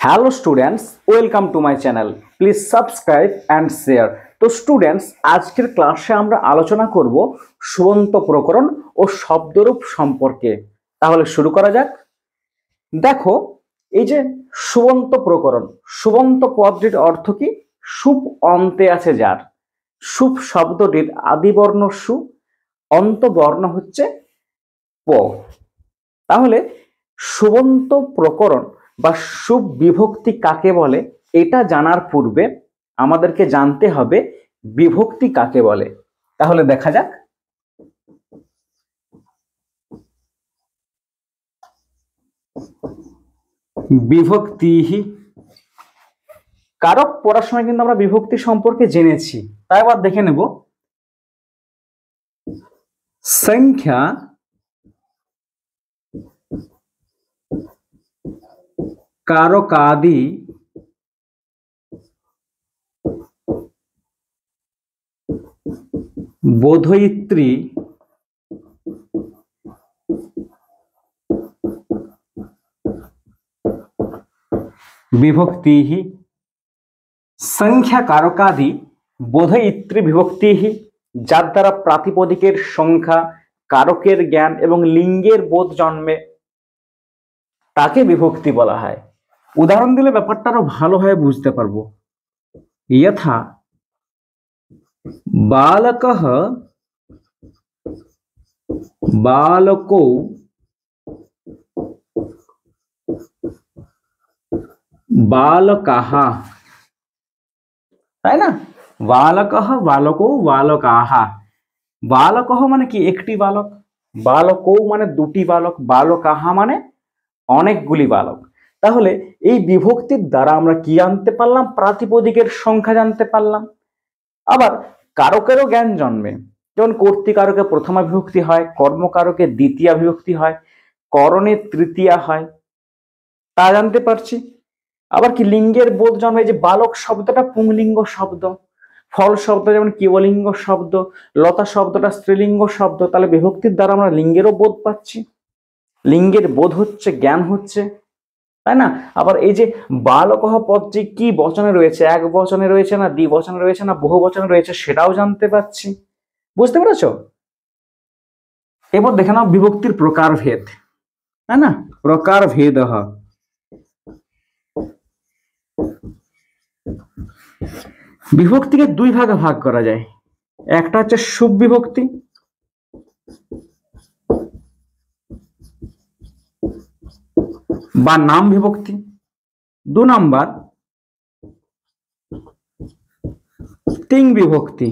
Hello students, welcome to my channel. Please subscribe and share. তো students, আজকের ক্লাসে আমরা আলোচনা করব সুবন্ত প্রকরণ ও শব্দরূপ সম্পর্কে। তাহলে শুরু করা যাক। দেখো, এই যে সুবন্ত প্রকরণ, সুবন্ত পদটির অর্থ কি? সুপ অন্তে আছে যার। সুপ শব্দটির আদিবর্ণ সু, অন্তবর্ণ হচ্ছে প। তাহলে সুবন্ত প্রকরণ বা সুপ বিভক্তি কাকে বলে এটা জানার পূর্বে আমাদেরকে জানতে হবে বিভক্তি কাকে বলে। তাহলে দেখা যাক। বিভক্তি, কারক পড়ার সময় কিন্তু আমরা বিভক্তি সম্পর্কে জেনেছি, তাই আবার দেখে নেব। সংখ্যা কারকাদি বোধয়িত্রী বিভক্তি। সংখ্যা কারকাদি বোধয়িত্রী বিভক্তি, যার দ্বারা প্রাতিপদিকের সংখ্যা, কারকের জ্ঞান এবং লিঙ্গের বোধ জন্মে তাকে বিভক্তি বলা হয়। উদাহরণ দিলে ব্যাপারটা আরো ভালোভাবে বুঝতে পারবো। যথা বালকঃ বালকৌ বালকাः, তাই না? বালকঃ বালকৌ বালকাः। বালকঃ মানে কি? একটি বালক। বালকৌ মানে দুটি বালক। বালকাः মানে অনেকগুলি বালক। তাহলে এই বিভক্তির দ্বারা আমরা কি জানতে পারলাম? প্রাতিপদিকের সংখ্যা জানতে পারলাম। আবার কারকেরও জ্ঞান জন্মে, যেমন কর্তৃকারকে প্রথমা বিভক্তি হয়, কর্মকারকে দ্বিতীয়া বিভক্তি হয়, করণে তৃতীয়া হয়, তা জানতে পারছি। আবার কি লিঙ্গের বোধ জন্মে, যে বালক শব্দটা পুংলিঙ্গ শব্দ, ফল শব্দ যেমন কিবলিঙ্গ শব্দ, লতা শব্দটা স্ত্রীলিঙ্গ শব্দ, তাহলে বিভক্তির দ্বারা আমরা লিঙ্গেরও বোধ পাচ্ছি। লিঙ্গের বোধ হচ্ছে, জ্ঞান হচ্ছে, তাই না? আবার এই যে বালকঃ পদটি কি বচনে রয়েছে, এক বচনে রয়েছে না দ্বিবচনে রয়েছে না বহু বচনে রয়েছে, সেটাও জানতে পারছি। বুঝতে পেরেছো? এবার দেখে নাও বিভক্তির প্রকারভেদ, তাই না? প্রকারভেদ, বিভক্তিকে দুই ভাগে ভাগ করা যায়। একটা হচ্ছে সুপ বিভক্তি, বা নাম বিভক্তি। দু নাম্বার তিং বিভক্তি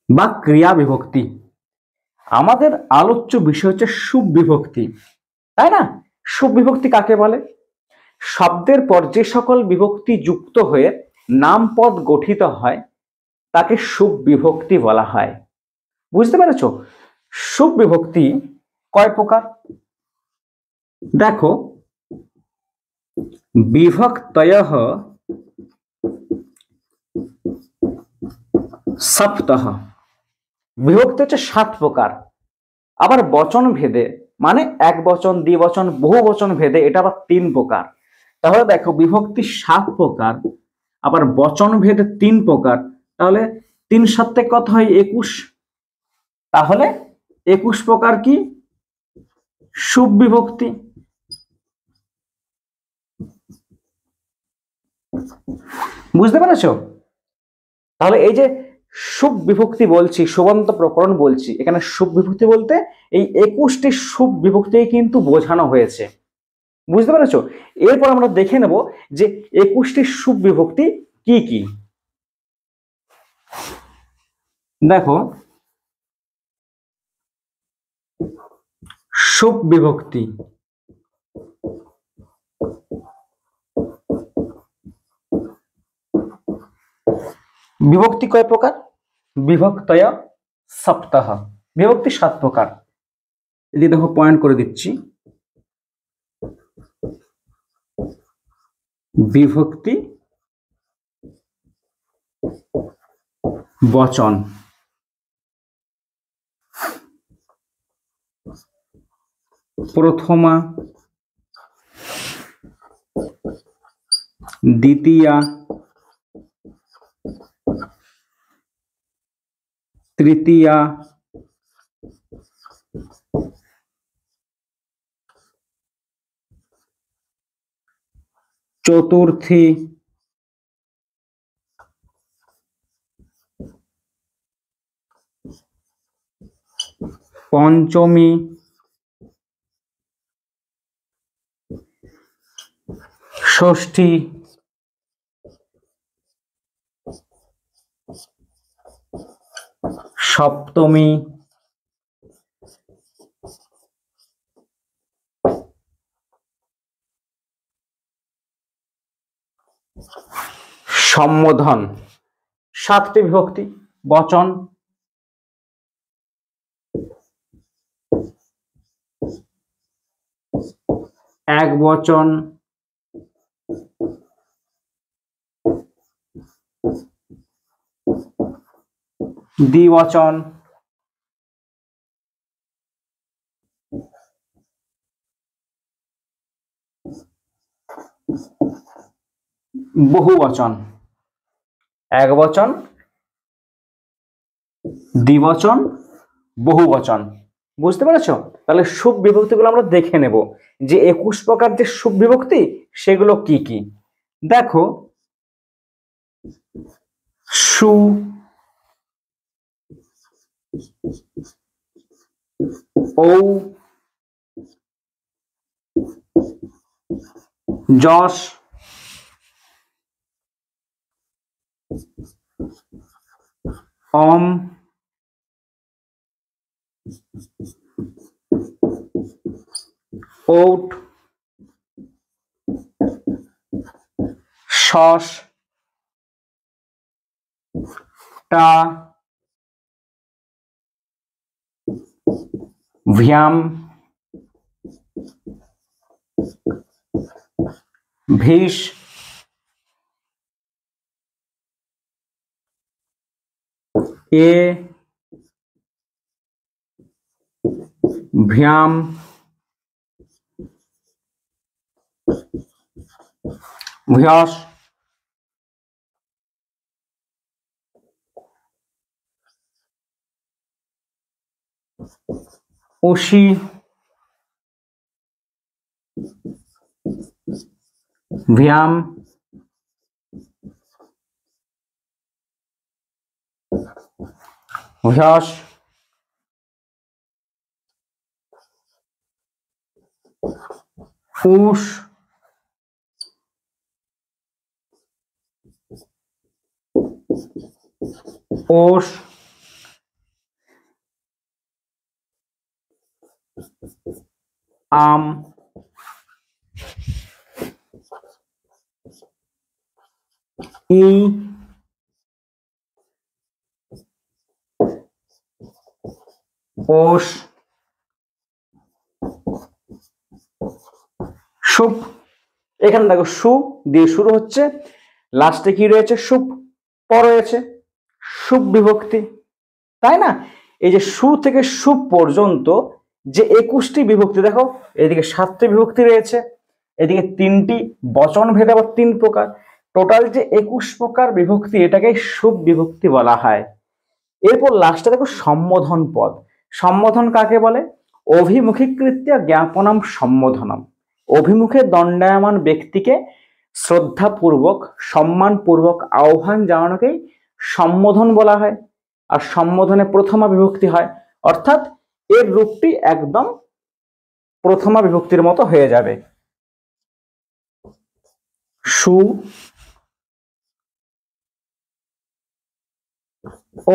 বা ক্রিয়া বিভক্তি। আমাদের আলোচ্য বিষয় হচ্ছে সুপ বিভক্তি, তাই না? সুপ বিভক্তি কাকে বলে? শব্দের পর যে সকল বিভক্তি যুক্ত হয়ে নাম পদ গঠিত হয় তাকে সুপ বিভক্তি বলা হয়। বুঝতে পেরেছো? সুপ বিভক্তি কয় প্রকার? দেখো, বিভক্তয়ঃ সপ্তহ। বিভক্তি হচ্ছে 7 প্রকার। আবার বচন ভেদে, মানে এক বচন, দ্বিবচন, বহু বচন ভেদে এটা আবার 3 প্রকার। তাহলে দেখো, বিভক্তি 7 প্রকার, আবার বচন ভেদে 3 প্রকার। তাহলে 3 7 কত হয়? 21। তাহলে 21 প্রকার কি? সুপ বিভক্তি। বুঝতে পেরেছো? তাহলে এই যে সুপ বিভক্তি বলছি, সুবন্ত প্রকরণ বলছি, এখানে সুপ বিভক্তি বলতে এই 21টি সুপ বিভক্তি কিন্তু বোঝানো হয়েছে। বুঝতে পেরেছো? এরপর আমরা দেখে নেব যে 21টি সুপ বিভক্তি কি কি। দেখো, সুপ বিভক্তি, বিভক্তি কয় প্রকার? বিভক্তয় সপ্তাহ। বিভক্তি 7 প্রকার। এই দেখো, পয়েন্ট করে দিচ্ছি। বিভক্তি, বচন, প্রথমা, দ্বিতীয়া, তৃতীয়া, চতুর্থী, পঞ্চমী, ষষ্ঠী, সপ্তমী, সম্বোধন। 7টি বিভক্তি বচন। এক বচন, দ্বিবচন, বহুবচন। এক বচন, দ্বিবচন, বহুবচন। বুঝতে পেরেছো? তাহলে সুপ বিভক্তিগুলো আমরা দেখে নেব যে 21 প্রকার যে সুপ বিভক্তি সেগুলো কি কি। দেখো, সু, ঔ, যশ, অম, ওট, শস, টা, ভ্যাম, ভিষ, এ, ভ্যাম, ভ্যাস, অসি, ভ্যাম, ভ্যাস, উষ, ওষ, আম, ই, ওষ, সুপ। এখানে দেখো সু দিয়ে শুরু হচ্ছে, লাস্টে কি রয়েছে? সুপ প রয়েছে, সুপ বিভক্তি, তাই না? এই যে সু থেকে সুপ পর্যন্ত যে 21টি বিভক্তি, দেখো এদিকে 7টি বিভক্তি রয়েছে, এদিকে 3টি বচন ভেদে আবার 3 প্রকার, টোটাল যে 21 প্রকার বিভক্তি, এটাকে সুপ বিভক্তি বলা হয়। এরপর লাস্টে দেখো সম্বোধন পদ। সম্বোধন কাকে বলে? অভিমুখীকৃত্য জ্ঞাপনম সম্বোধনম। অভিমুখে দণ্ডায়মান ব্যক্তিকে শ্রদ্ধাপূর্বক সম্মানপূর্বক আহ্বান জানানোকেই সম্বোধন বলা হয়। আর সম্বোধনে প্রথমা বিভক্তি হয়, অর্থাৎ এর রূপটি একদম প্রথমা বিভক্তির মতো হয়ে যাবে। সু,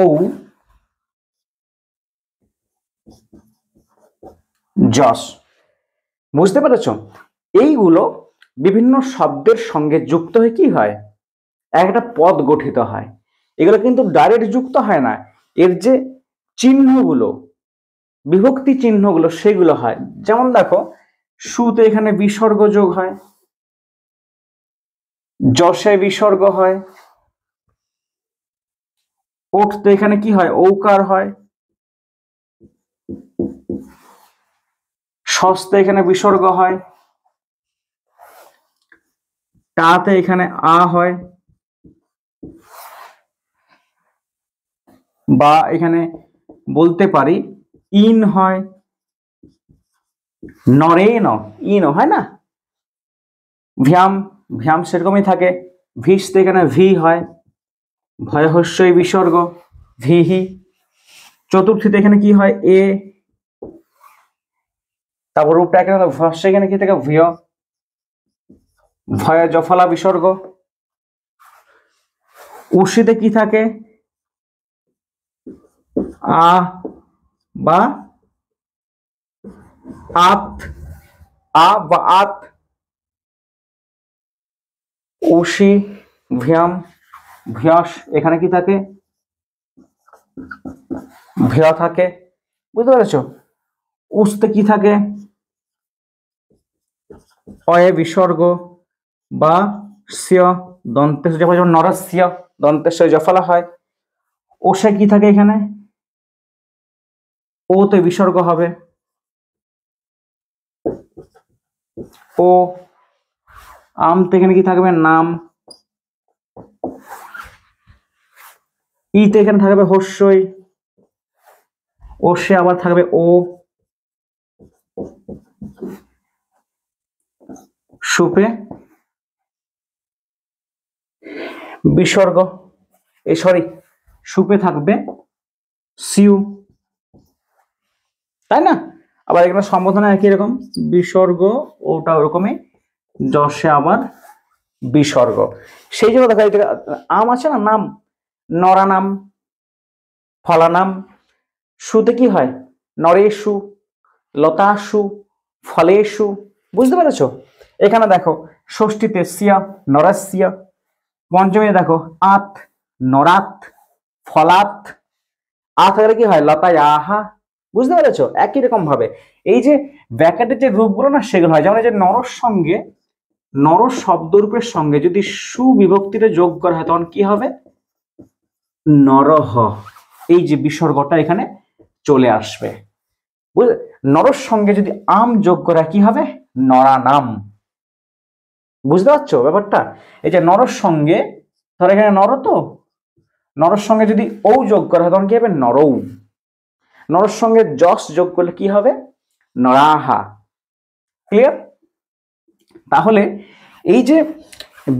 ঔ, যশ। বুঝতে পেরেছ? এইগুলো বিভিন্ন শব্দের সঙ্গে যুক্ত হয়ে কি হয়? একটা পদ গঠিত হয়। এগুলো কিন্তু ডাইরেক্ট যুক্ত হয় না, এর যে চিহ্নগুলো, বিভক্তি চিহ্নগুলো, সেগুলো হয়। যেমন দেখো, সুতে এখানে বিসর্গ যোগ হয়, যশে বিসর্গ হয়, ওঠতে এখানে কি হয়? ঔকার হয়, শস্তে এখানে বিসর্গ হয়, টাতে এখানে আ হয়, বা এখানে বলতে পারি ইন হয়, নরেন ইন হয় না। ভ্যাম, ভ্যাম সেরকমই থাকে। ভিসতে এখানে ভি হয়, ভয় হস্যই বিসর্গ ভিহি। চতুর্থীতে এখানে কি হয় এ, তারপর রূপটা এখানে ভস্য, এখানে কি থাকে ভিয়, ভয় জফলা বিসর্গ। উর্ষিতে কি থাকে আ বা আত, আ বা আত। উষি ভ্যাম ভ্যাস, এখানে কি থাকে ভ্য থাকে, বুঝতে পেরেছো। উস্তে কি থাকে অয়ে বিসর্গ বা স্য, দন্তেশ যেমন নরস্য, দন্তেশ জফলা হয়। ওষে কি থাকে এখানে ওতে বিসর্গ হবে, ও। আমতে এখানে কি থাকবে নাম, ইতে এখানে থাকবে হস্যই, ওষে আবার থাকবে ও। সুপে বিসর্গ, সরি সুপে থাকবে সিউ, তাই না। আবার এখানে সম্বোধনা একই রকম, বিসর্গ ওটা ওরকমই, যশে আবার বিসর্গ। সেই জন্য দেখা যায় আম আছে না, নাম নরা নাম, ফলা নাম। সুতে কি হয় নরেশু, লতাশু, ফলেশু, বুঝতে পেরেছো। এখানে দেখো ষষ্ঠীতে সিয়া, নরাসিয়া। পঞ্চমী দেখো আত, নরাত, ফলাত। আ থাকলে কি হয় লতায় আহা, বুঝতে পেরেছো। একই রকম ভাবে এই যে ব্যাকেটের যে রূপগুলো না সেগুলো হয়, যেমন এই যে নরর সঙ্গে, নর শব্দরূপের সঙ্গে যদি সুবিভক্তিটা যোগ করা হয় তখন কি হবে নরহ, এই যে বিসর্গটা এখানে চলে আসবে। নরর সঙ্গে যদি আম যোগ করা কি হবে নরানাম, বুঝতে পারছো ব্যাপারটা। এই যে নরর সঙ্গে, ধর এখানে নর, তো নরর সঙ্গে যদি ও যোগ করা হয় তখন কি হবে নরৌ। নরর সঙ্গে যশ যোগ করলে কি হবে নরাহা। ক্লিয়ার। তাহলে এই যে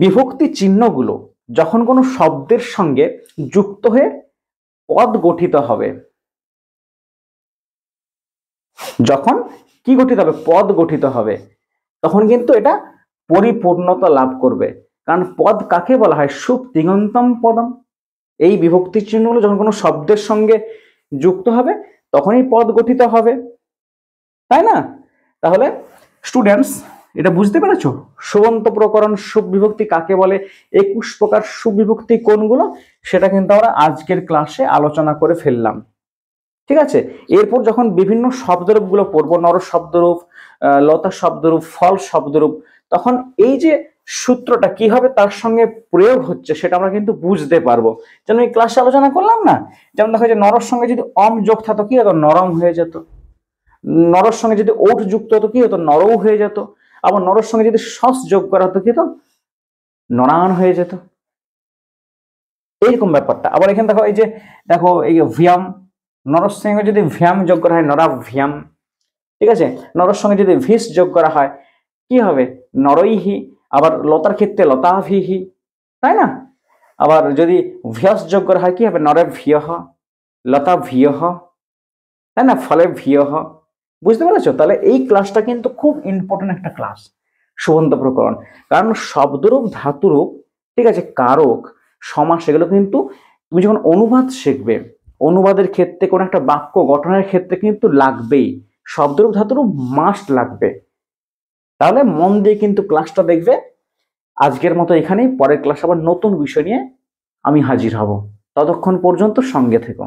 বিভক্তি চিহ্নগুলো যখন কোনো শব্দের সঙ্গে যুক্ত হয়ে পদ গঠিত হবে, যখন কি গঠিত হবে পদ গঠিত হবে, তখন কিন্তু এটা পরিপূর্ণতা লাভ করবে। কারণ পদ কাকে বলা হয় সুপ তিঙন্তম পদম। এই বিভক্তি চিহ্নগুলো যখন কোনো শব্দের সঙ্গে যুক্ত হবে তখনই পদ গঠিত হবে, তাই না। তাহলে স্টুডেন্টস এটা বুঝতে পেরেছো সুবন্ত প্রকরণ সুবিভক্তি কাকে বলে, 21 প্রকার সুবিভক্তি কোনগুলো, সেটা কিন্তু আমরা আজকের ক্লাসে আলোচনা করে ফেললাম। ঠিক আছে। এরপর যখন বিভিন্ন শব্দরূপ গুলো পড়বো, নর শব্দরূপ, লতা শব্দরূপ, ফল শব্দরূপ, তখন এই যে সূত্রটা কিভাবে তার সঙ্গে প্রয়োগ হচ্ছে সেটা আমরা কিন্তু বুঝতে পারবো। যেন এই ক্লাসে আলোচনা করলাম না, যেমন দেখো যে নরর সঙ্গে যদি অম যোগ থাকতো কি হতো নরম হয়ে যেত, নরর সঙ্গে যদি ওট যুক্ত হতো কি হতো নরও হয়ে যেত, আবার নরর সঙ্গে যদি সস যোগ করা হতো কি হতো নরান হয়ে যেত, এইরকম ব্যাপারটা। আবার এখানে দেখো এই যে দেখো এই ভিয়াম, নরর সঙ্গে যদি ভ্যাম যোগ করা হয় নরা ভ্যাম, ঠিক আছে। নরর সঙ্গে যদি ভিস যোগ করা হয় কি হবে নরইহি, আবার লতার ক্ষেত্রে লতাভিহি, তাই না। আবার যদি ভিয়স যোগ করা হয় কি হবে নরে ভিয়হ, লতা ভিয়হ, তাই না, ফলে ভিয়হ। বুঝতে পেরেছো। তাহলে এই ক্লাসটা কিন্তু খুব ইম্পর্টেন্ট একটা ক্লাস সুবন্ত প্রকরণ, কারণ শব্দরূপ ধাতুরূপ, ঠিক আছে, কারক সমাস, এগুলো কিন্তু তুমি যখন অনুবাদ শিখবে, অনুবাদের ক্ষেত্রে কোন একটা বাক্য গঠনের ক্ষেত্রে কিন্তু লাগবেই, শব্দরূপ ধাতুরূপ মাস্ট লাগবে। তাহলে মন দিয়ে কিন্তু ক্লাসটা দেখবে। আজকের মতো এখানেই, পরের ক্লাস আবার নতুন বিষয় নিয়ে আমি হাজির হব। ততক্ষণ পর্যন্ত সঙ্গে থেকো।